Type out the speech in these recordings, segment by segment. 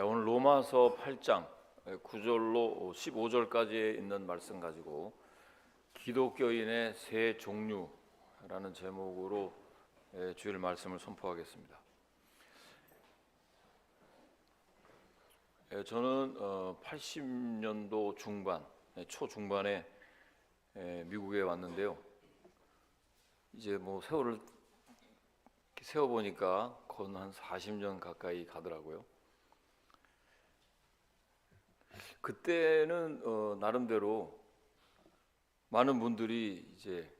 오늘 로마서 8장 9절로 15절까지에 있는 말씀 가지고 기독교인의 세 종류라는 제목으로 주일 말씀을 선포하겠습니다. 저는 80년도 중반, 초중반에 미국에 왔는데요. 이제 뭐 세월을 세어보니까 건 한 40년 가까이 가더라고요. 그때는 나름대로 많은 분들이 이제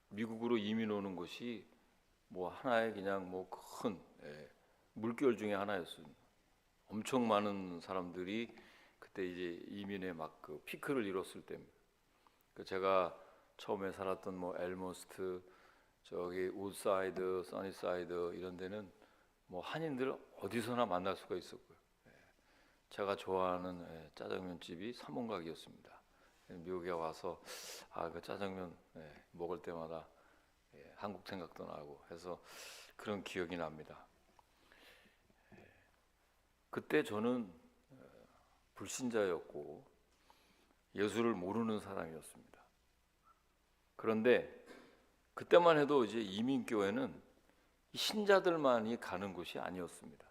미국으로 이민 오는 것이 뭐 하나의 그냥 뭐 큰 물결 중에 하나였습니다. 엄청 많은 사람들이 그때 이제 이민에 막 그 피크를 이뤘을 때입니다. 제가 처음에 살았던 뭐 엘머스트, 저기 우드사이드, 써니사이드 이런 데는 뭐 한인들 어디서나 만날 수가 있었고요. 제가 좋아하는 짜장면 집이 삼원각이었습니다. 미국에 와서 그 짜장면 먹을 때마다 한국 생각도 나고 해서 그런 기억이 납니다. 그때 저는 불신자였고 예수를 모르는 사람이었습니다. 그런데 그때만 해도 이제 이민교회는 신자들만이 가는 곳이 아니었습니다.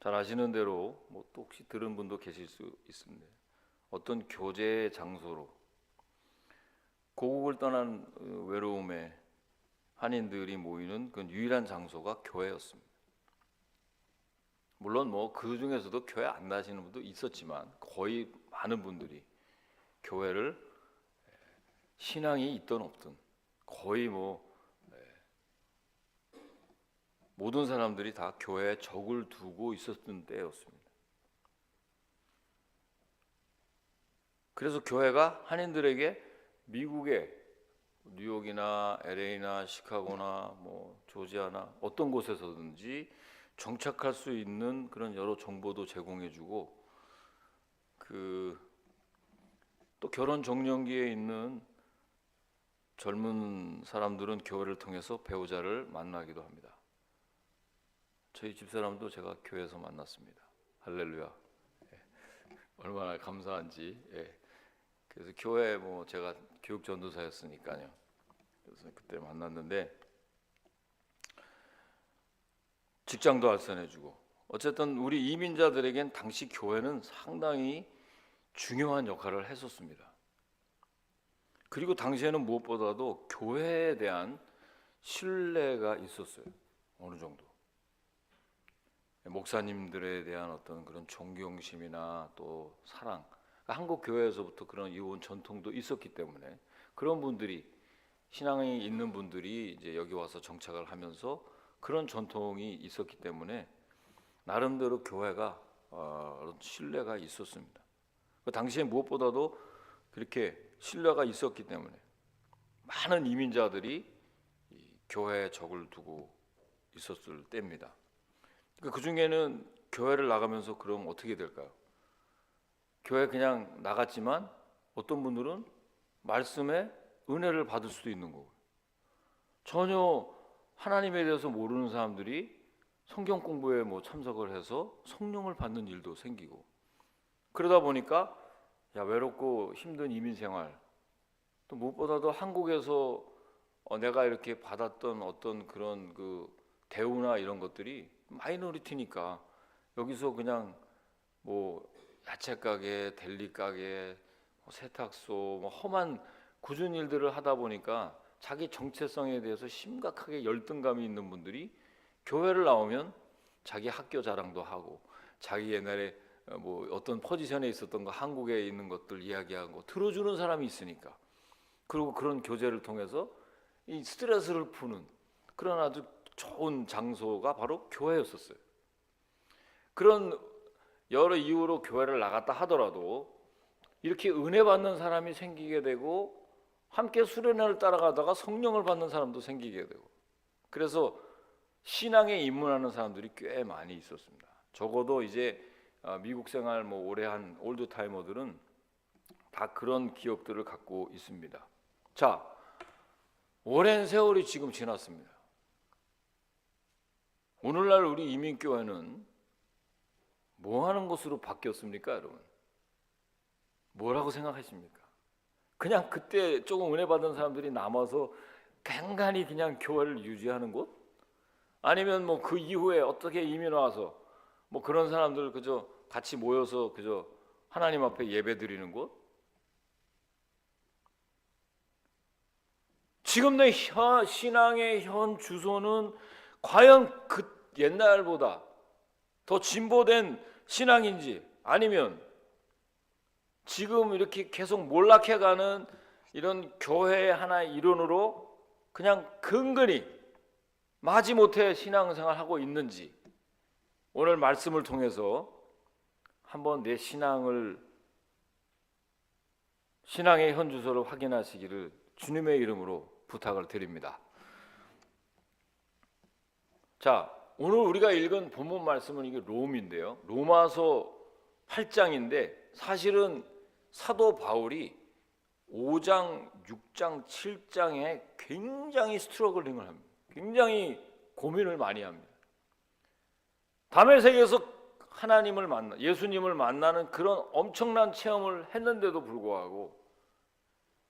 잘 아시는 대로 뭐 또 혹시 들은 분도 계실 수 있습니다. 어떤 교제의 장소로 고국을 떠난 외로움에 한인들이 모이는 그 유일한 장소가 교회였습니다. 물론 뭐 그 중에서도 교회 안 나시는 분도 있었지만 거의 많은 분들이 교회를 신앙이 있든 없든 거의 뭐 모든 사람들이 다 교회에 적을 두고 있었던 때였습니다. 그래서 교회가 한인들에게 미국의 뉴욕이나 LA나 시카고나 뭐 조지아나 어떤 곳에서든지 정착할 수 있는 그런 여러 정보도 제공해주고 또 결혼 적령기에 있는 젊은 사람들은 교회를 통해서 배우자를 만나기도 합니다. 저희 집사람도 제가 교회에서 만났습니다. 할렐루야. 얼마나 감사한지. 그래서 교회 뭐 제가 교육 전도사였으니까요. 그래서 그때 만났는데 직장도 알선해주고 어쨌든 우리 이민자들에겐 당시 교회는 상당히 중요한 역할을 했었습니다. 그리고 당시에는 무엇보다도 교회에 대한 신뢰가 있었어요. 어느 정도. 목사님들에 대한 어떤 그런 존경심이나 또 사랑, 한국 교회에서부터 그런 이혼 전통도 있었기 때문에 그런 분들이 신앙이 있는 분들이 이제 여기 와서 정착을 하면서 그런 전통이 있었기 때문에 나름대로 교회가 신뢰가 있었습니다. 그 당시에 무엇보다도 그렇게 신뢰가 있었기 때문에 많은 이민자들이 교회에 적을 두고 있었을 때입니다. 그 중에는 교회를 나가면서 그럼 어떻게 될까요? 교회 그냥 나갔지만 어떤 분들은 말씀에 은혜를 받을 수도 있는 거고요. 전혀 하나님에 대해서 모르는 사람들이 성경 공부에 뭐 참석을 해서 성령을 받는 일도 생기고 그러다 보니까 외롭고 힘든 이민 생활 또 무엇보다도 한국에서 내가 이렇게 받았던 어떤 그런 그 대우나 이런 것들이 마이너리티니까 여기서 그냥 뭐 야채 가게, 델리 가게, 세탁소, 뭐 험한 굳은 일들을 하다 보니까 자기 정체성에 대해서 심각하게 열등감이 있는 분들이 교회를 나오면 자기 학교 자랑도 하고 자기 옛날에 뭐 어떤 포지션에 있었던 거 한국에 있는 것들 이야기하고 들어주는 사람이 있으니까 그리고 그런 교제를 통해서 이 스트레스를 푸는 그런 아주 좋은 장소가 바로 교회였었어요. 그런 여러 이유로 교회를 나갔다 하더라도 이렇게 은혜 받는 사람이 생기게 되고 함께 수련회를 따라가다가 성령을 받는 사람도 생기게 되고 그래서 신앙에 입문하는 사람들이 꽤 많이 있었습니다. 적어도 이제 미국 생활 뭐 오래 한 올드타이머들은 다 그런 기억들을 갖고 있습니다. 자, 오랜 세월이 지금 지났습니다. 오늘날 우리 이민교회는 뭐 하는 곳으로 바뀌었습니까, 여러분? 뭐라고 생각하십니까? 그냥 그때 조금 은혜 받은 사람들이 남아서 간간히 그냥 교회를 유지하는 곳? 아니면 뭐 그 이후에 어떻게 이민 와서 뭐 그런 사람들 그저 같이 모여서 그저 하나님 앞에 예배 드리는 곳? 지금 내 신앙의 현 주소는 과연 그 옛날보다 더 진보된 신앙인지, 아니면 지금 이렇게 계속 몰락해가는 이런 교회의 하나의 일원으로 그냥 근근히 마지못해 신앙생활하고 있는지, 오늘 말씀을 통해서 한번 내 신앙의 현주소를 확인하시기를 주님의 이름으로 부탁을 드립니다. 자, 오늘 우리가 읽은 본문 말씀은 이게 롬인데요, 로마서 8장인데 사실은 사도 바울이 5장, 6장, 7장에 굉장히 스트러글링을 합니다. 굉장히 고민을 많이 합니다. 다메섹에서 하나님을 만나, 예수님을 만나는 그런 엄청난 체험을 했는데도 불구하고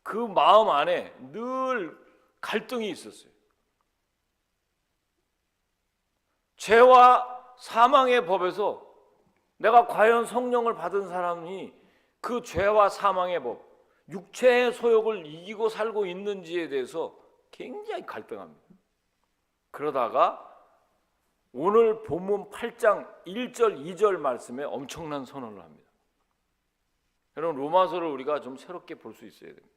그 마음 안에 늘 갈등이 있었어요. 죄와 사망의 법에서 내가 과연 성령을 받은 사람이 그 죄와 사망의 법, 육체의 소욕을 이기고 살고 있는지에 대해서 굉장히 갈등합니다. 그러다가 오늘 본문 8장 1절 2절 말씀에 엄청난 선언을 합니다. 여러분, 로마서를 우리가 좀 새롭게 볼 수 있어야 됩니다.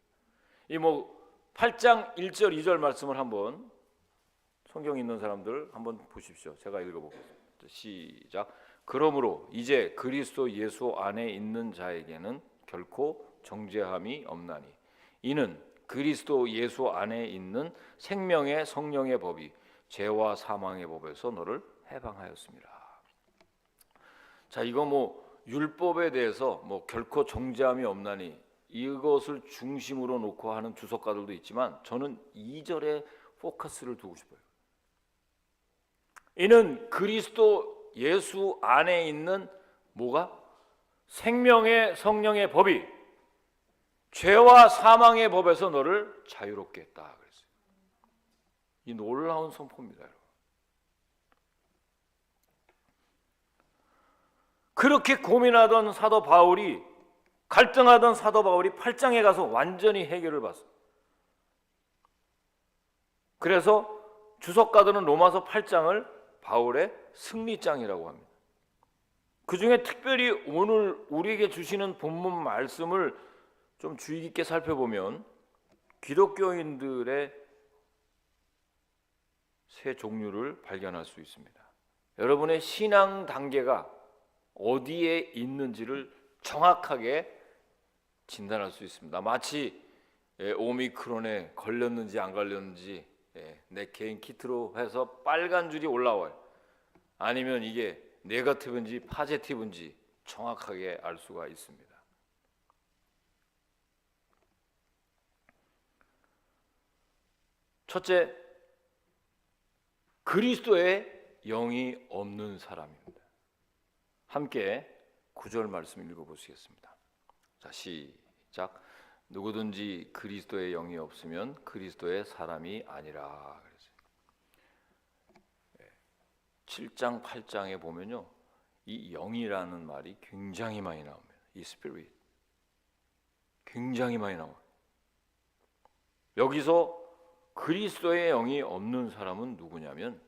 이 8장 1절 2절 말씀을 한번, 성경 있는 사람들 한번 보십시오. 제가 읽어보겠습니다. 시작. 그러므로 이제 그리스도 예수 안에 있는 자에게는 결코 정죄함이 없나니 이는 그리스도 예수 안에 있는 생명의 성령의 법이 죄와 사망의 법에서 너를 해방하였습니다. 자, 이거 율법에 대해서 결코 정죄함이 없나니 이것을 중심으로 놓고 하는 주석가들도 있지만 저는 2절에 포커스를 두고 싶어요. 이는 그리스도 예수 안에 있는 뭐가? 생명의 성령의 법이 죄와 사망의 법에서 너를 자유롭게 했다 그랬어요. 이 놀라운 선포입니다, 여러분. 그렇게 고민하던 사도 바울이, 갈등하던 사도 바울이 8장에 가서 완전히 해결을 받습니다. 그래서 주석가들은 로마서 8장을 바울의 승리장이라고 합니다. 그 중에 특별히 오늘 우리에게 주시는 본문 말씀을 좀 주의 깊게 살펴보면 기독교인들의 세 종류를 발견할 수 있습니다. 여러분의 신앙 단계가 어디에 있는지를 정확하게 진단할 수 있습니다. 마치 오미크론에 걸렸는지 안 걸렸는지 내 개인 키트로 해서 빨간 줄이 올라와요. 아니면 이게 네거티브인지 파지티브인지 정확하게 알 수가 있습니다. 첫째, 그리스도의 영이 없는 사람입니다. 함께 9절 말씀 읽어보시겠습니다. 자, 시작. 누구든지 그리스도의 영이 없으면 그리스도의 사람이 아니라 그랬어요. 7장 8장에 보면요, 이 영이라는 말이 굉장히 많이 나옵니다. 이 스피릿 굉장히 많이 나와요. 여기서 그리스도의 영이 없는 사람은 누구냐면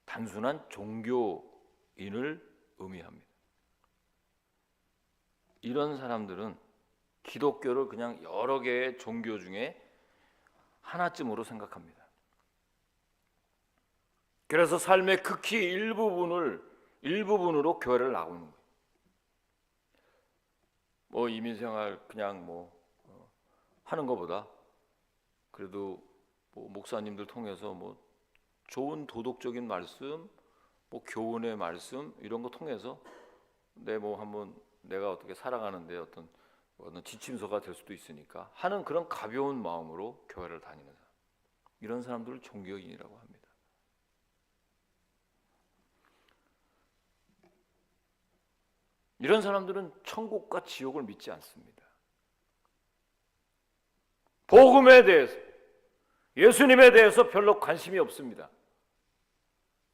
단순한 종교인을 의미합니다. 이런 사람들은 기독교를 그냥 여러 개의 종교 중에 하나쯤으로 생각합니다. 그래서 삶의 극히 일부분으로 교회를 나오는 거예요. 이민생활 그냥 하는 것보다 그래도 목사님들 통해서 좋은 도덕적인 말씀, 교훈의 말씀 이런 거 통해서 한번 내가 어떻게 살아가는데 어떤 지침서가 될 수도 있으니까 하는 그런 가벼운 마음으로 교회를 다니는 사람, 이런 사람들을 종교인이라고 합니다. 이런 사람들은 천국과 지옥을 믿지 않습니다. 복음에 대해서, 예수님에 대해서 별로 관심이 없습니다.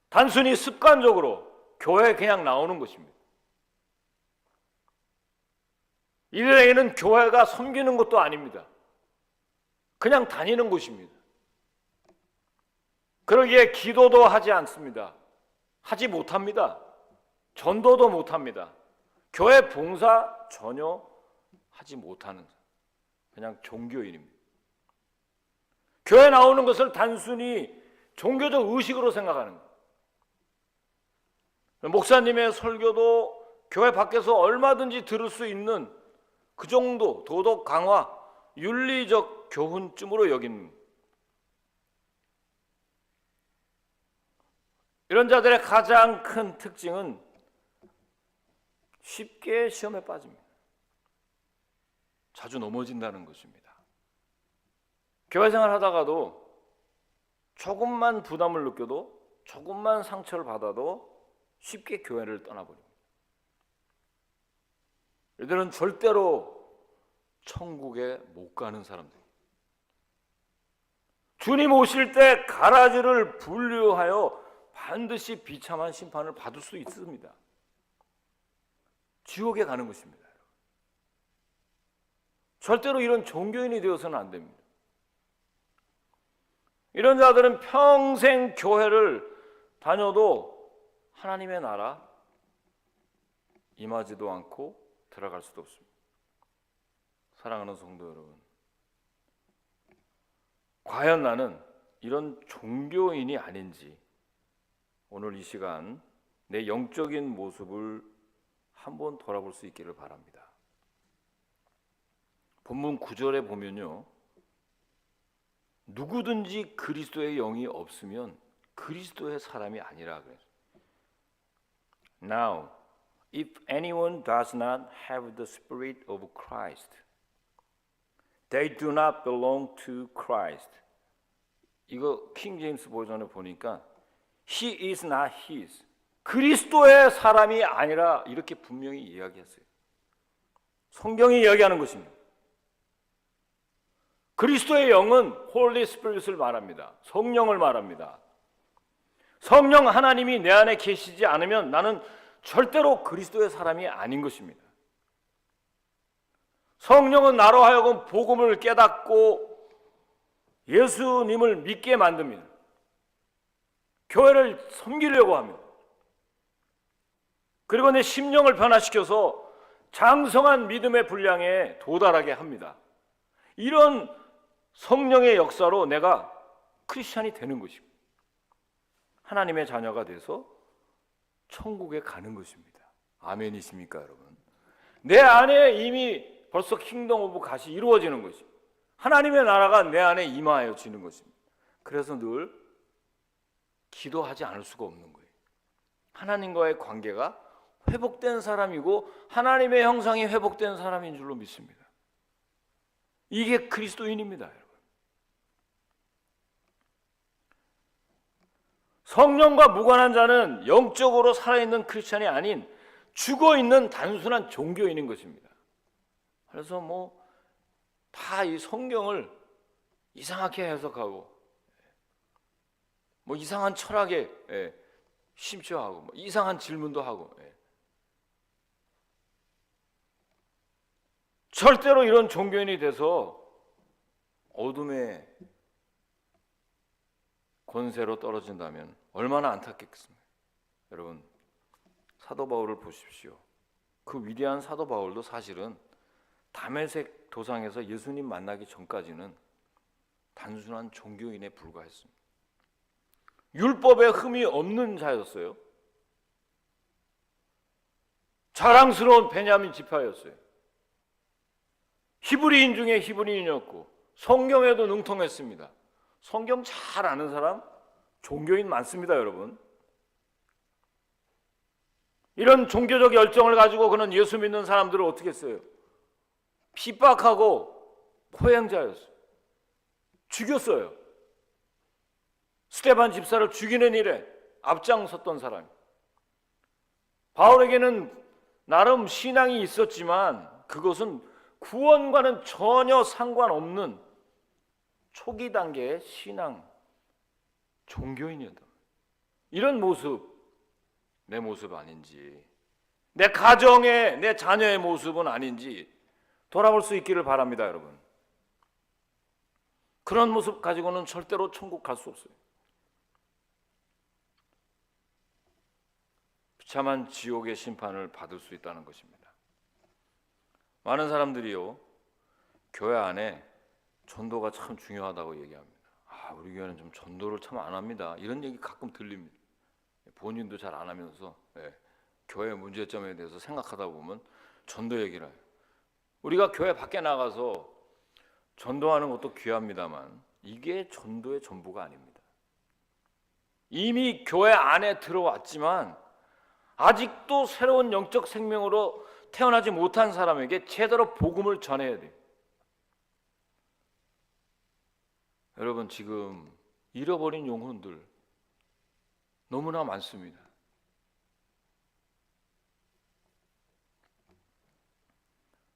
단순히 습관적으로 교회에 그냥 나오는 것입니다. 이들에게는 교회가 섬기는 것도 아닙니다. 그냥 다니는 곳입니다. 그러기에 기도도 하지 않습니다. 하지 못합니다. 전도도 못합니다. 교회 봉사 전혀 하지 못하는 그냥 종교인입니다. 교회 나오는 것을 단순히 종교적 의식으로 생각하는 거예요. 목사님의 설교도 교회 밖에서 얼마든지 들을 수 있는 그 정도 도덕 강화, 윤리적 교훈쯤으로 여기는 거예요. 이런 자들의 가장 큰 특징은 쉽게 시험에 빠집니다. 자주 넘어진다는 것입니다. 교회 생활 하다가도 조금만 부담을 느껴도, 조금만 상처를 받아도 쉽게 교회를 떠나버립니다. 이들은 절대로 천국에 못 가는 사람들입니다. 주님 오실 때 가라지를 분류하여 반드시 비참한 심판을 받을 수 있습니다. 지옥에 가는 것입니다. 절대로 이런 종교인이 되어서는 안 됩니다. 이런 자들은 평생 교회를 다녀도 하나님의 나라 임하지도 않고 들어갈 수도 없습니다. 사랑하는 성도 여러분, 과연 나는 이런 종교인이 아닌지 오늘 이 시간 내 영적인 모습을 한번 돌아볼 수 있기를 바랍니다. 본문 9절에 보면요, 누구든지 그리스도의 영이 없으면 그리스도의 사람이 아니라 그래요. Now, if anyone does not have the Spirit of Christ, they do not belong to Christ. 이거 킹 제임스 버전에 보니까 He is not his. 그리스도의 사람이 아니라 이렇게 분명히 이야기했어요. 성경이 이야기하는 것입니다. 그리스도의 영은 홀리 스피릿을 말합니다. 성령을 말합니다. 성령 하나님이 내 안에 계시지 않으면 나는 절대로 그리스도의 사람이 아닌 것입니다. 성령은 나로 하여금 복음을 깨닫고 예수님을 믿게 만듭니다. 교회를 섬기려고 합니다. 그리고 내 심령을 변화시켜서 장성한 믿음의 분량에 도달하게 합니다. 이런 성령의 역사로 내가 크리스찬이 되는 것입니다. 하나님의 자녀가 돼서 천국에 가는 것입니다. 아멘이십니까, 여러분? 내 안에 이미 벌써 킹덤 오브 갓이 이루어지는 것입니다. 하나님의 나라가 내 안에 임하여지는 것입니다. 그래서 늘 기도하지 않을 수가 없는 거예요. 하나님과의 관계가 회복된 사람이고 하나님의 형상이 회복된 사람인 줄로 믿습니다. 이게 그리스도인입니다, 여러분. 성령과 무관한 자는 영적으로 살아있는 크리스찬이 아닌 죽어있는 단순한 종교인인 것입니다. 그래서 다 이 성경을 이상하게 해석하고 이상한 철학에 심취하고 이상한 질문도 하고 절대로 이런 종교인이 돼서 어둠의 권세로 떨어진다면 얼마나 안타깝겠습니까? 여러분, 사도 바울을 보십시오. 그 위대한 사도 바울도 사실은 다메섹 도상에서 예수님 만나기 전까지는 단순한 종교인에 불과했습니다. 율법에 흠이 없는 자였어요. 자랑스러운 베냐민 지파였어요. 히브리인 중에 히브리인이었고 성경에도 능통했습니다. 성경 잘 아는 사람 종교인 많습니다, 여러분. 이런 종교적 열정을 가지고 그는 예수 믿는 사람들을 어떻게 했어요? 핍박하고 포행자였어요. 죽였어요. 스데반 집사를 죽이는 일에 앞장섰던 사람이. 바울에게는 나름 신앙이 있었지만 그것은 구원과는 전혀 상관없는 초기 단계의 신앙, 종교인이었다. 이런 모습, 내 모습 아닌지, 내 가정의, 내 자녀의 모습은 아닌지 돌아볼 수 있기를 바랍니다, 여러분. 그런 모습 가지고는 절대로 천국 갈 수 없어요. 비참한 지옥의 심판을 받을 수 있다는 것입니다. 많은 사람들이요, 교회 안에 전도가 참 중요하다고 얘기합니다. 우리 교회는 좀 전도를 참 안 합니다. 이런 얘기 가끔 들립니다. 본인도 잘 안 하면서 교회 문제점에 대해서 생각하다 보면 전도 얘기를 해요. 우리가 교회 밖에 나가서 전도하는 것도 귀합니다만 이게 전도의 전부가 아닙니다. 이미 교회 안에 들어왔지만 아직도 새로운 영적 생명으로 태어나지 못한 사람에게 제대로 복음을 전해야 돼요. 여러분, 지금 잃어버린 영혼들 너무나 많습니다.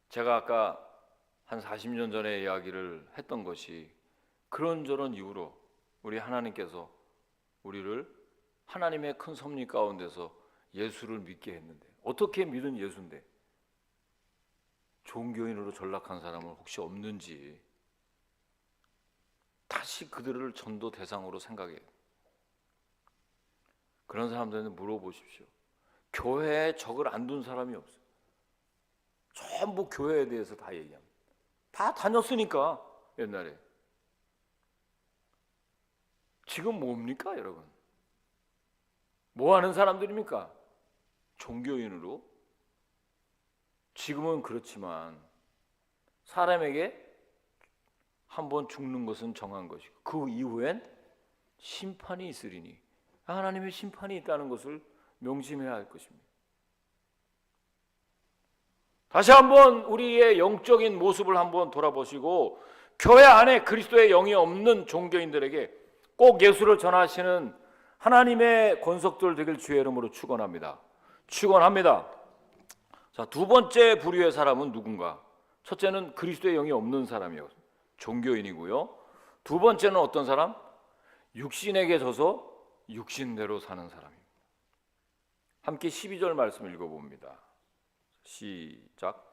제가 아까 한 40년 전에 이야기를 했던 것이 그런저런 이유로 우리 하나님께서 우리를 하나님의 큰 섭리 가운데서 예수를 믿게 했는데, 어떻게 믿은 예수인데 종교인으로 전락한 사람은 혹시 없는지 다시 그들을 전도 대상으로 생각해요. 그런 사람들한테 물어보십시오. 교회에 적을 안 둔 사람이 없어요. 전부 교회에 대해서 다 얘기합니다. 다 다녔으니까 옛날에. 지금 뭡니까, 여러분? 뭐 하는 사람들입니까? 종교인으로? 지금은 그렇지만 사람에게 한번 죽는 것은 정한 것이고 그 이후엔 심판이 있으리니, 하나님의 심판이 있다는 것을 명심해야 할 것입니다. 다시 한번 우리의 영적인 모습을 한번 돌아보시고 교회 안에 그리스도의 영이 없는 종교인들에게 꼭 예수를 전하시는 하나님의 권속들 되길 주의 이름으로 축원합니다. 축원합니다. 자, 두 번째 부류의 사람은 누군가? 첫째는 그리스도의 영이 없는 사람이요, 종교인이고요. 두 번째는 어떤 사람? 육신에게 져서 육신대로 사는 사람입니다. 함께 12절 말씀 읽어봅니다. 시작.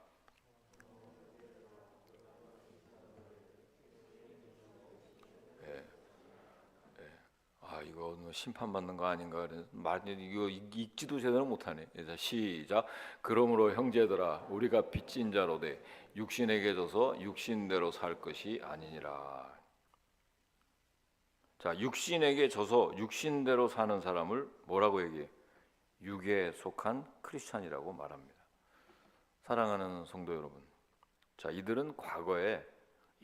이거 심판받는 거 아닌가? 이거 읽지도 제대로 못하네. 시작. 그러므로 형제들아, 우리가 빚진 자로되 육신에게 져서 육신대로 살 것이 아니니라. 자, 육신에게 져서 육신대로 사는 사람을 뭐라고 얘기해? 육에 속한 크리스찬이라고 말합니다. 사랑하는 성도 여러분, 자, 이들은 과거에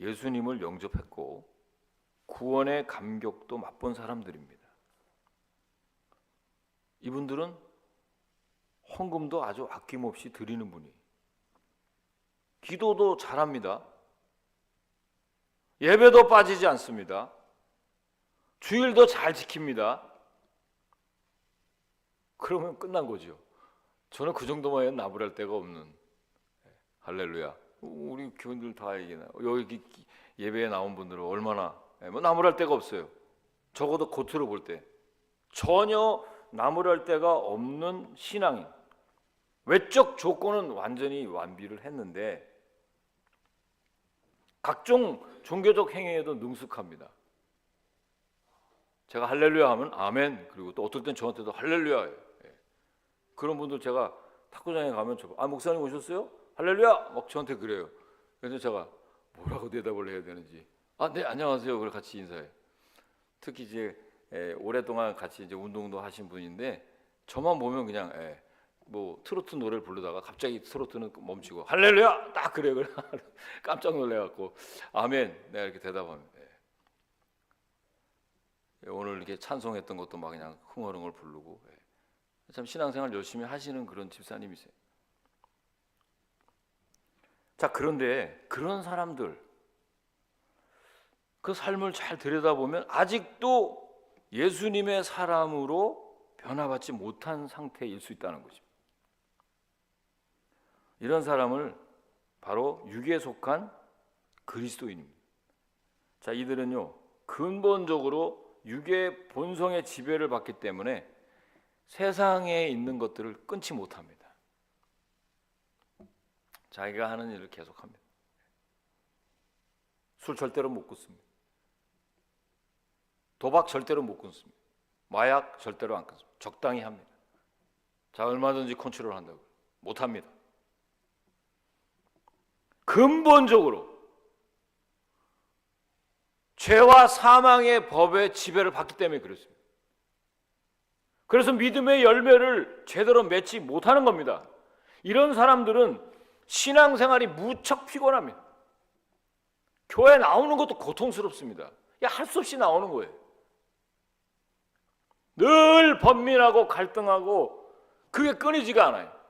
예수님을 영접했고 구원의 감격도 맛본 사람들입니다. 이분들은 헌금도 아주 아낌없이 드리는 분이, 기도도 잘합니다. 예배도 빠지지 않습니다. 주일도 잘 지킵니다. 그러면 끝난 거죠. 저는 그 정도만 해도 나무랄 데가 없는, 할렐루야. 우리 교인들 다 얘기나, 여기 예배에 나온 분들은 얼마나 나무랄 데가 없어요. 적어도 겉으로 볼 때 전혀 나무랄 데가 없는 신앙인, 외적 조건은 완전히 완비를 했는데 각종 종교적 행위에도 능숙합니다. 제가 할렐루야 하면 아멘, 그리고 또 어떨 땐 저한테도 할렐루야예요. 그런 분들 제가 탁구장에 가면 목사님 오셨어요? 할렐루야! 막 저한테 그래요. 그래서 제가 뭐라고 대답을 해야 되는지, 네, 안녕하세요. 그래 같이 인사해요. 특히 이제 오랫동안 같이 이제 운동도 하신 분인데 저만 보면 그냥 뭐 트로트 노래를 부르다가 갑자기 트로트는 멈추고 할렐루야! 딱 그래요. 그래. 깜짝 놀래갖고 아멘, 내가 이렇게 대답합니다. 오늘 이렇게 찬송했던 것도 막 그냥 흥얼흥얼 부르고, 참 신앙생활 열심히 하시는 그런 집사님이세요. 자, 그런데 그런 사람들, 그 삶을 잘 들여다보면 아직도 예수님의 사람으로 변화받지 못한 상태일 수 있다는 것입니다. 이런 사람을 바로 육에 속한 그리스도인입니다. 자, 이들은요 근본적으로 육의 본성의 지배를 받기 때문에 세상에 있는 것들을 끊지 못합니다. 자기가 하는 일을 계속합니다. 술 절대로 못 끊습니다. 도박 절대로 못 끊습니다. 마약 절대로 안 끊습니다. 적당히 합니다. 자, 얼마든지 컨트롤 한다고 못합니다. 근본적으로 죄와 사망의 법의 지배를 받기 때문에 그렇습니다. 그래서 믿음의 열매를 제대로 맺지 못하는 겁니다. 이런 사람들은 신앙생활이 무척 피곤합니다. 교회 나오는 것도 고통스럽습니다. 할 수 없이 나오는 거예요. 늘 번민하고 갈등하고 그게 끊이지가 않아요.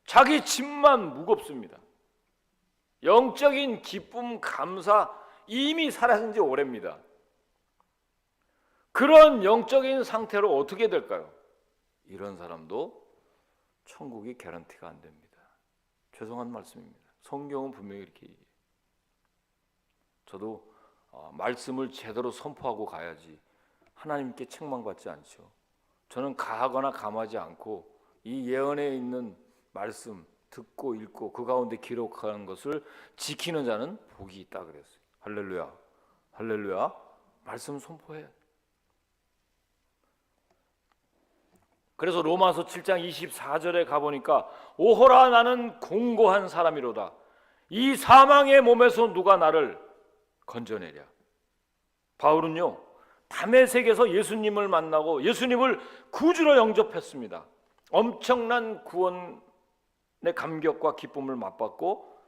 자기 짐만 무겁습니다. 영적인 기쁨, 감사 이미 사라진 지 오래입니다. 그런 영적인 상태로 어떻게 될까요? 이런 사람도 천국이 개런티가 안 됩니다. 죄송한 말씀입니다. 성경은 분명히 이렇게 얘기해요. 저도 말씀을 제대로 선포하고 가야지 하나님께 책망받지 않죠. 저는 가하거나 감하지 않고 이 예언에 있는 말씀 듣고 읽고 그 가운데 기록하는 것을 지키는 자는 복이 있다 그랬어요. 할렐루야, 할렐루야. 말씀 선포해. 그래서 로마서 7장 24절에 가보니까 오호라 나는 공고한 사람이로다. 이 사망의 몸에서 누가 나를 건져내랴. 바울은요 다메섹에서 예수님을 만나고 예수님을 구주로 영접했습니다. 엄청난 구원의 감격과 기쁨을 맛봤고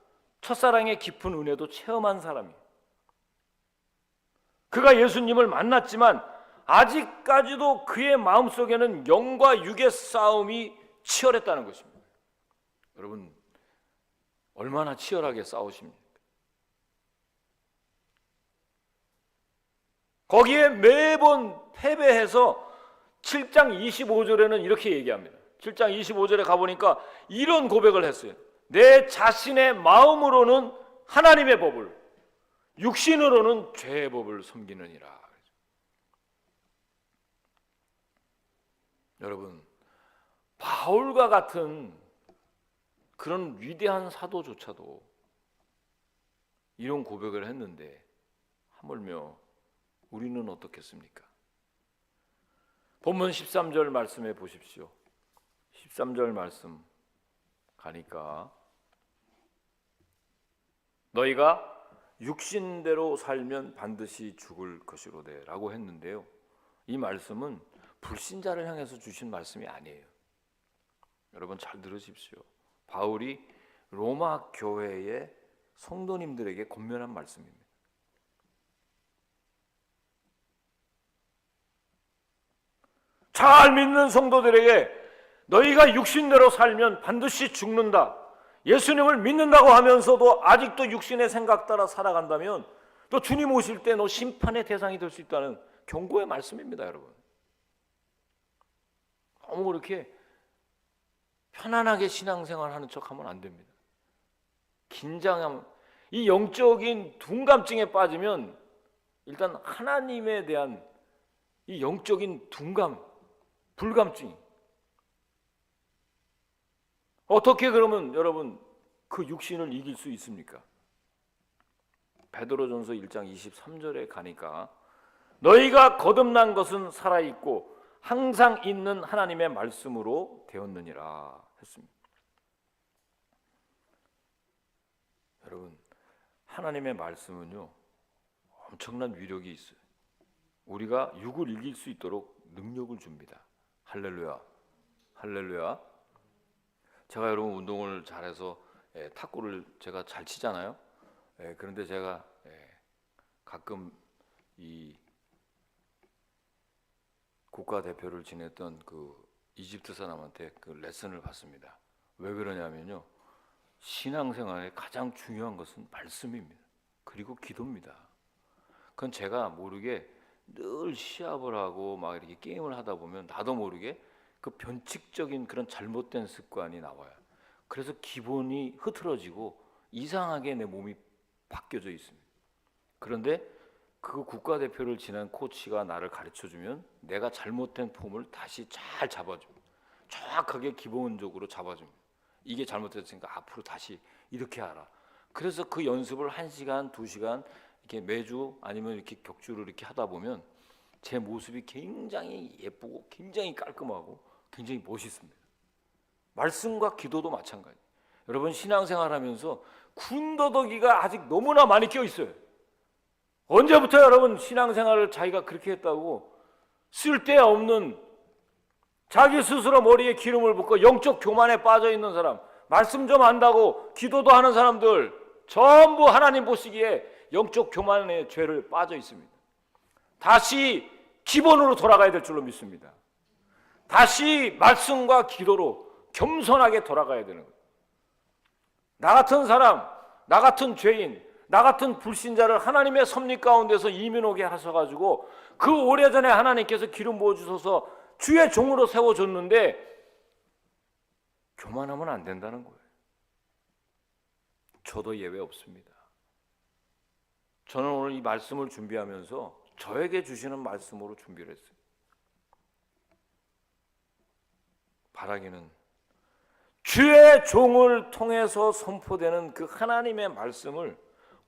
첫사랑의 깊은 은혜도 체험한 사람이에요. 그가 예수님을 만났지만 아직까지도 그의 마음속에는 영과 육의 싸움이 치열했다는 것입니다. 여러분 얼마나 치열하게 싸우십니까? 거기에 매번 패배해서 7장 25절에는 이렇게 얘기합니다. 7장 25절에 가보니까 이런 고백을 했어요. 내 자신의 마음으로는 하나님의 법을, 육신으로는 죄의 법을 섬기느니라. 여러분, 바울과 같은 그런 위대한 사도조차도 이런 고백을 했는데 하물며 우리는 어떻겠습니까? 본문 13절 말씀해 보십시오. 13절 말씀 가니까 너희가 육신대로 살면 반드시 죽을 것이로되 라고 했는데요, 이 말씀은 불신자를 향해서 주신 말씀이 아니에요. 여러분 잘 들으십시오. 바울이 로마 교회의 성도님들에게 권면한 말씀입니다. 잘 믿는 성도들에게 너희가 육신대로 살면 반드시 죽는다. 예수님을 믿는다고 하면서도 아직도 육신의 생각 따라 살아간다면 또 주님 오실 때 너 심판의 대상이 될 수 있다는 경고의 말씀입니다. 여러분 너무 그렇게 편안하게 신앙생활하는 척하면 안 됩니다. 긴장하면 이 영적인 둔감증에 빠지면 일단 하나님에 대한 이 영적인 둔감, 불감증이 어떻게 그러면 여러분 그 육신을 이길 수 있습니까? 베드로전서 1장 23절에 가니까 너희가 거듭난 것은 살아있고 항상 있는 하나님의 말씀으로 되었느니라 했습니다. 여러분 하나님의 말씀은요 엄청난 위력이 있어요. 우리가 육을 이길 수 있도록 능력을 줍니다. 할렐루야, 할렐루야. 제가 여러분 운동을 잘해서 탁구를 제가 잘 치잖아요. 그런데 제가 가끔 이 국가대표를 지냈던 그 이집트 사람한테 그 레슨을 받습니다. 왜 그러냐면요, 신앙생활에 가장 중요한 것은 말씀입니다. 그리고 기도입니다. 그건 제가 모르게 늘 시합을 하고 막 이렇게 게임을 하다 보면 나도 모르게 그 변칙적인 그런 잘못된 습관이 나와요. 그래서 기본이 흐트러지고 이상하게 내 몸이 바뀌어져 있습니다. 그런데 그 국가대표를 지낸 코치가 나를 가르쳐주면 내가 잘못된 폼을 다시 잘 잡아줍니다. 정확하게 기본적으로 잡아줍니다. 이게 잘못됐으니까 앞으로 다시 이렇게 하라. 그래서 그 연습을 1시간, 2시간 이렇게 매주 아니면 이렇게 격주로 이렇게 하다 보면 제 모습이 굉장히 예쁘고 굉장히 깔끔하고 굉장히 멋있습니다. 말씀과 기도도 마찬가지. 여러분 신앙생활하면서 군더더기가 아직 너무나 많이 껴 있어요. 언제부터 여러분 신앙생활을 자기가 그렇게 했다고 쓸데없는 자기 스스로 머리에 기름을 붓고 영적 교만에 빠져 있는 사람, 말씀 좀 안다고 기도도 하는 사람들 전부 하나님 보시기에 영적 교만의 죄를 빠져 있습니다. 다시 기본으로 돌아가야 될 줄로 믿습니다. 다시 말씀과 기도로 겸손하게 돌아가야 되는 거예요. 나 같은 사람, 나 같은 죄인, 나 같은 불신자를 하나님의 섭리 가운데서 이민 오게 하셔가지고 그 오래전에 하나님께서 기름 부어주셔서 주의 종으로 세워줬는데 교만하면 안 된다는 거예요. 저도 예외 없습니다. 저는 오늘 이 말씀을 준비하면서 저에게 주시는 말씀으로 준비를 했어요. 바라기는 주의 종을 통해서 선포되는 그 하나님의 말씀을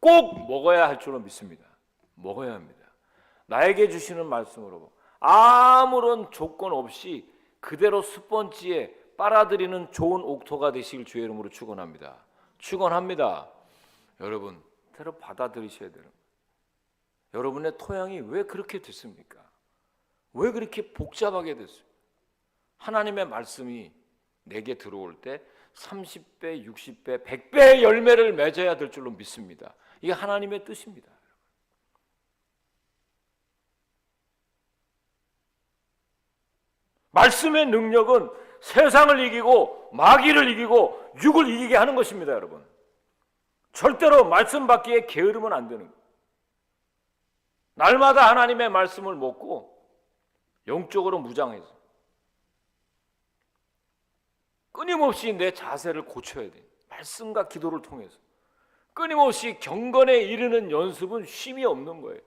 꼭 먹어야 할 줄로 믿습니다. 먹어야 합니다. 나에게 주시는 말씀으로 아무런 조건 없이 그대로 스펀지에 빨아들이는 좋은 옥토가 되시길 주의 이름으로 축원합니다. 축원합니다. 여러분, 그대로 받아들이셔야 되는 거예요. 여러분의 토양이 왜 그렇게 됐습니까? 왜 그렇게 복잡하게 됐어요? 하나님의 말씀이 내게 들어올 때 30배, 60배, 100배의 열매를 맺어야 될 줄로 믿습니다. 이게 하나님의 뜻입니다. 말씀의 능력은 세상을 이기고 마귀를 이기고 육을 이기게 하는 것입니다, 여러분. 절대로 말씀 받기에 게으르면 안 되는 거예요. 날마다 하나님의 말씀을 먹고 영적으로 무장해서 끊임없이 내 자세를 고쳐야 돼요. 말씀과 기도를 통해서 끊임없이 경건에 이르는 연습은 쉼이 없는 거예요.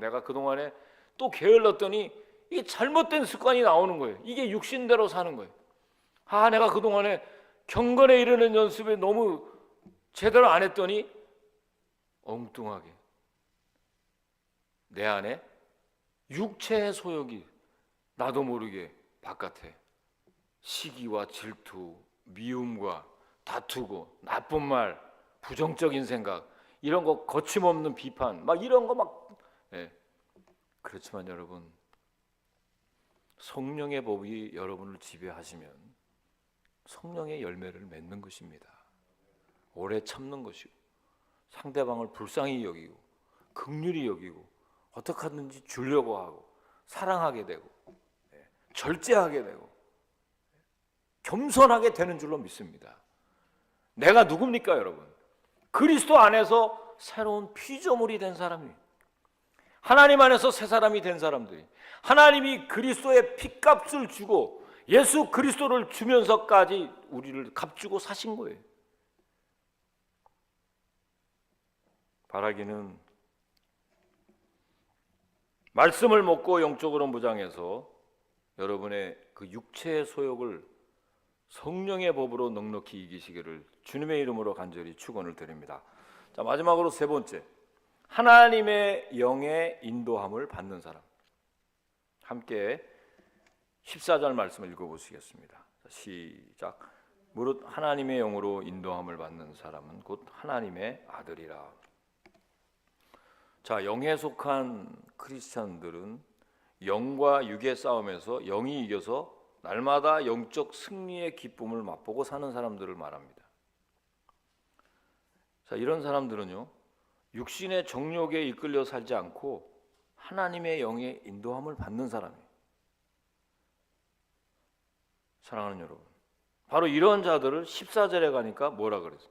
내가 그동안에 또 게을렀더니 이게 잘못된 습관이 나오는 거예요. 이게 육신대로 사는 거예요. 내가 그동안에 경건에 이르는 연습에 너무 제대로 안 했더니 엉뚱하게 내 안에 육체의 소욕이 나도 모르게 바깥에 시기와 질투, 미움과 다투고 나쁜 말, 부정적인 생각 이런 거 거침없는 비판 막 이런 거 그렇지만 여러분 성령의 법이 여러분을 지배하시면 성령의 열매를 맺는 것입니다. 오래 참는 것이고 상대방을 불쌍히 여기고 긍휼히 여기고 어떻게 하든지 주려고 하고 사랑하게 되고 절제하게 되고 겸손하게 되는 줄로 믿습니다. 내가 누굽니까 여러분? 그리스도 안에서 새로운 피조물이 된 사람이, 하나님 안에서 새 사람이 된 사람들이, 하나님이 그리스도의 핏값을 주고 예수 그리스도를 주면서까지 우리를 값주고 사신 거예요. 바라기는 말씀을 먹고 영적으로 무장해서 여러분의 그 육체의 소욕을 성령의 법으로 넉넉히 이기시기를 주님의 이름으로 간절히 축원을 드립니다. 자, 마지막으로 세 번째, 하나님의 영의 인도함을 받는 사람. 함께 14절 말씀을 읽어보시겠습니다. 시작. 무릇 하나님의 영으로 인도함을 받는 사람은 곧 하나님의 아들이라. 자, 영에 속한 크리스찬들은 영과 육의 싸움에서 영이 이겨서 날마다 영적 승리의 기쁨을 맛보고 사는 사람들을 말합니다. 자, 이런 사람들은요, 육신의 정욕에 이끌려 살지 않고 하나님의 영의 인도함을 받는 사람이에요. 사랑하는 여러분, 바로 이런 자들을 14절에 가니까 뭐라 그랬어요?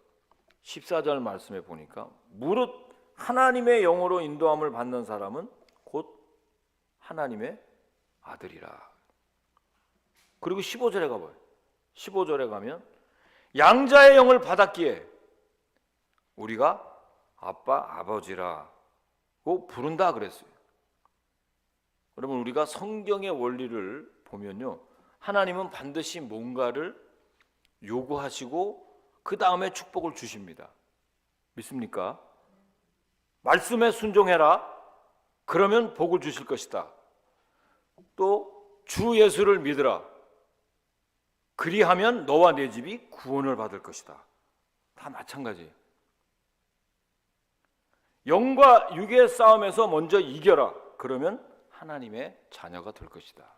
14절 말씀에 보니까 무릇 하나님의 영으로 인도함을 받는 사람은 곧 하나님의 아들이라. 그리고 15절에 가봐요. 15절에 가면 양자의 영을 받았기에 우리가 아빠, 아버지라고 부른다 그랬어요. 여러분, 우리가 성경의 원리를 보면요, 하나님은 반드시 뭔가를 요구하시고 그 다음에 축복을 주십니다. 믿습니까? 말씀에 순종해라. 그러면 복을 주실 것이다. 또 주 예수를 믿으라. 그리하면 너와 내 집이 구원을 받을 것이다. 다 마찬가지예요. 영과 육의 싸움에서 먼저 이겨라. 그러면 하나님의 자녀가 될 것이다.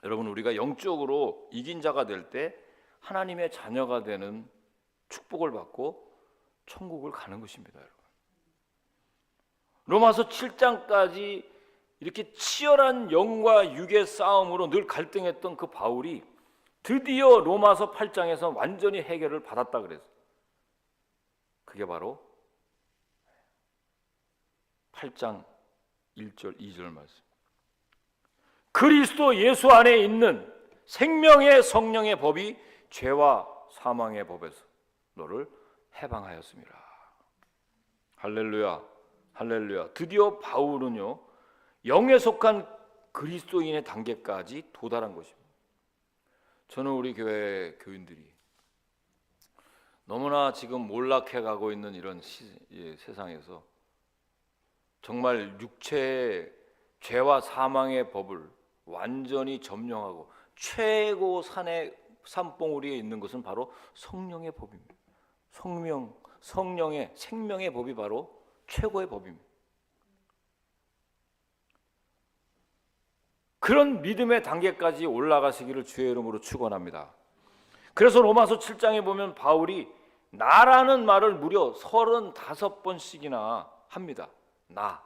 여러분, 우리가 영적으로 이긴 자가 될 때 하나님의 자녀가 되는 축복을 받고 천국을 가는 것입니다. 여러분, 로마서 7장까지 이렇게 치열한 영과 육의 싸움으로 늘 갈등했던 그 바울이 드디어 로마서 8장에서 완전히 해결을 받았다 그랬어요. 그게 바로 8장 1절 2절 말씀. 그리스도 예수 안에 있는 생명의 성령의 법이 죄와 사망의 법에서 너를 해방하였습니다. 할렐루야, 할렐루야. 드디어 바울은요, 영에 속한 그리스도인의 단계까지 도달한 것입니다. 저는 우리 교회 교인들이 너무나 지금 몰락해 가고 있는 이런 세상에서 정말 육체의 죄와 사망의 법을 완전히 점령하고 최고 산봉우리에 있는 것은 바로 성령의 법입니다. 성령의 생명의 법이 바로 최고의 법입니다. 그런 믿음의 단계까지 올라가시기를 주의 이름으로 축원합니다. 그래서 로마서 7장에 보면 바울이 나라는 말을 무려 35번씩이나 합니다. 나.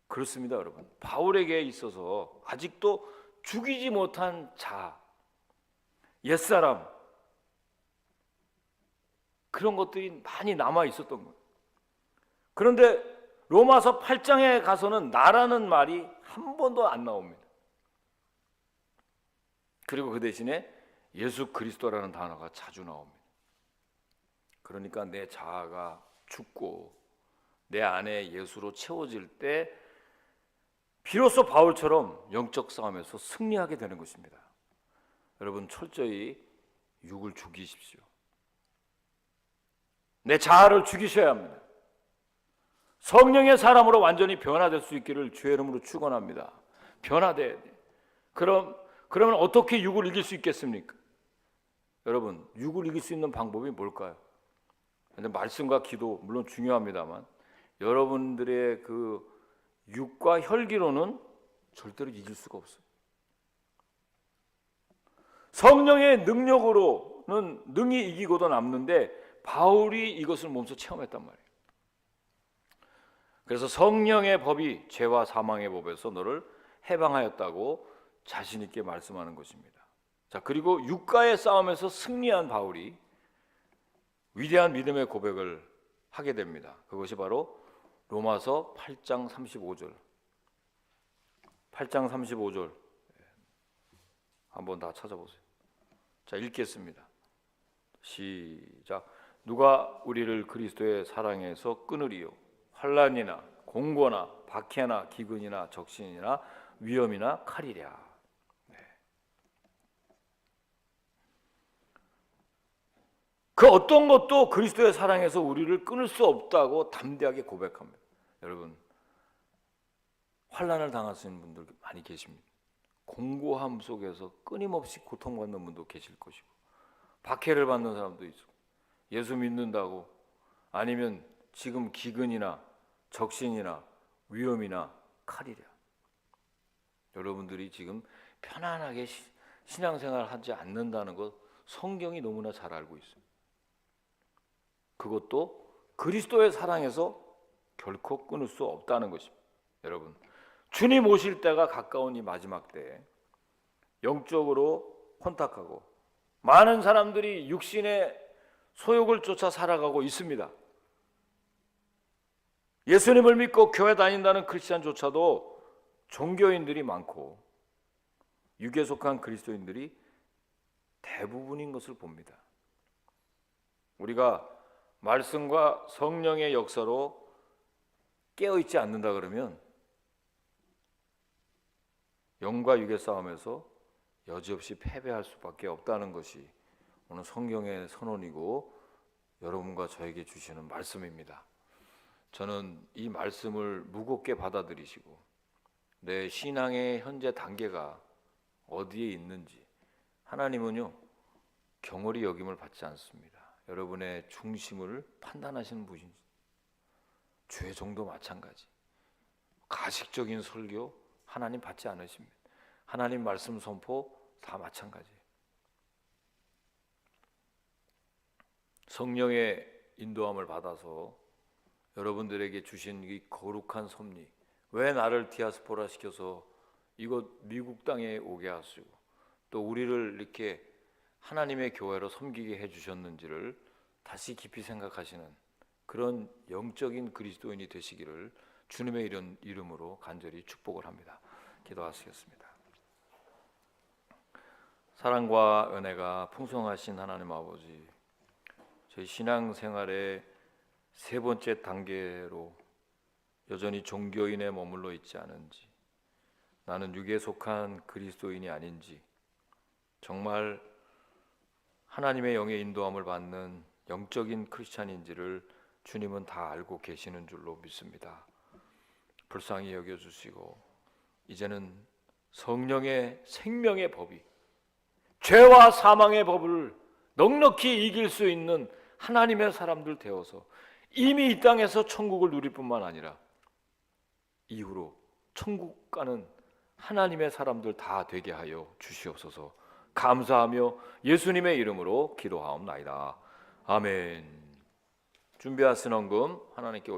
그렇습니다, 여러분. 바울에게 있어서 아직도 죽이지 못한 자, 옛사람, 그런 것들이 많이 남아 있었던 거예요. 그런데 로마서 8장에 가서는 나라는 말이 한 번도 안 나옵니다. 그리고 그 대신에 예수 그리스도라는 단어가 자주 나옵니다. 그러니까 내 자아가 죽고 내 안에 예수로 채워질 때 비로소 바울처럼 영적 싸움에서 승리하게 되는 것입니다. 여러분, 철저히 육을 죽이십시오. 내 자아를 죽이셔야 합니다. 성령의 사람으로 완전히 변화될 수 있기를 주의 이름으로 축원합니다. 변화돼야 돼. 그러면 어떻게 육을 이길 수 있겠습니까? 여러분, 육을 이길 수 있는 방법이 뭘까요? 근데 말씀과 기도 물론 중요합니다만 여러분들의 그 육과 혈기로는 절대로 이길 수가 없어요. 성령의 능력으로는 능히 이기고도 남는데 바울이 이것을 몸소 체험했단 말이에요. 그래서 성령의 법이 죄와 사망의 법에서 너를 해방하였다고 자신 있게 말씀하는 것입니다. 자, 그리고 육과의 싸움에서 승리한 바울이 위대한 믿음의 고백을 하게 됩니다. 그것이 바로 로마서 8장 35절. 8장 35절 한번 다 찾아보세요. 자, 읽겠습니다. 시작. 누가 우리를 그리스도의 사랑에서 끊으리요? 환난이나 공고나 박해나 기근이나 적신이나 위험이나 칼이랴. 네. 그 어떤 것도 그리스도의 사랑에서 우리를 끊을 수 없다고 담대하게 고백합니다. 여러분, 환난을 당하시는 분들 많이 계십니다. 공고함 속에서 끊임없이 고통받는 분도 계실 것이고 박해를 받는 사람도 있고 예수 믿는다고 아니면 지금 기근이나 적신이나 위험이나 칼이랴. 여러분들이 지금 편안하게 신앙생활을 하지 않는다는 것 성경이 너무나 잘 알고 있어요. 그것도 그리스도의 사랑에서 결코 끊을 수 없다는 것입니다. 여러분, 주님 오실 때가 가까운 이 마지막 때에 영적으로 혼탁하고 많은 사람들이 육신의 소욕을 쫓아 살아가고 있습니다. 예수님을 믿고 교회 다닌다는 크리스찬조차도 종교인들이 많고 육에 속한 그리스도인들이 대부분인 것을 봅니다. 우리가 말씀과 성령의 역사로 깨어있지 않는다 그러면 영과 육의 싸움에서 여지없이 패배할 수밖에 없다는 것이 오늘 성경의 선언이고 여러분과 저에게 주시는 말씀입니다. 저는 이 말씀을 무겁게 받아들이시고 내 신앙의 현재 단계가 어디에 있는지, 하나님은요 경홀히 여김을 받지 않습니다. 여러분의 중심을 판단하시는 분이지. 죄정도 마찬가지. 가식적인 설교 하나님 받지 않으십니다. 하나님 말씀 선포 다 마찬가지예요. 성령의 인도함을 받아서 여러분들에게 주신 이 거룩한 섭리, 왜 나를 디아스포라 시켜서 이곳 미국 땅에 오게 하시고 또 우리를 이렇게 하나님의 교회로 섬기게 해주셨는지를 다시 깊이 생각하시는 그런 영적인 그리스도인이 되시기를 주님의 이름으로 간절히 축복을 합니다. 기도하시겠습니다. 사랑과 은혜가 풍성하신 하나님 아버지, 저희 신앙생활의 세 번째 단계로 여전히 종교인에 머물러 있지 않은지, 나는 육에 속한 그리스도인이 아닌지, 정말 하나님의 영의 인도함을 받는 영적인 크리스찬인지를 주님은 다 알고 계시는 줄로 믿습니다. 불쌍히 여겨주시고 이제는 성령의 생명의 법이, 죄와 사망의 법을 넉넉히 이길 수 있는 하나님의 사람들 되어서 이미 이 땅에서 천국을 누릴 뿐만 아니라 이후로 천국 가는 하나님의 사람들 다 되게 하여 주시옵소서. 감사하며 예수님의 이름으로 기도하옵나이다. 아멘. 준비하신 헌금 하나님께 올려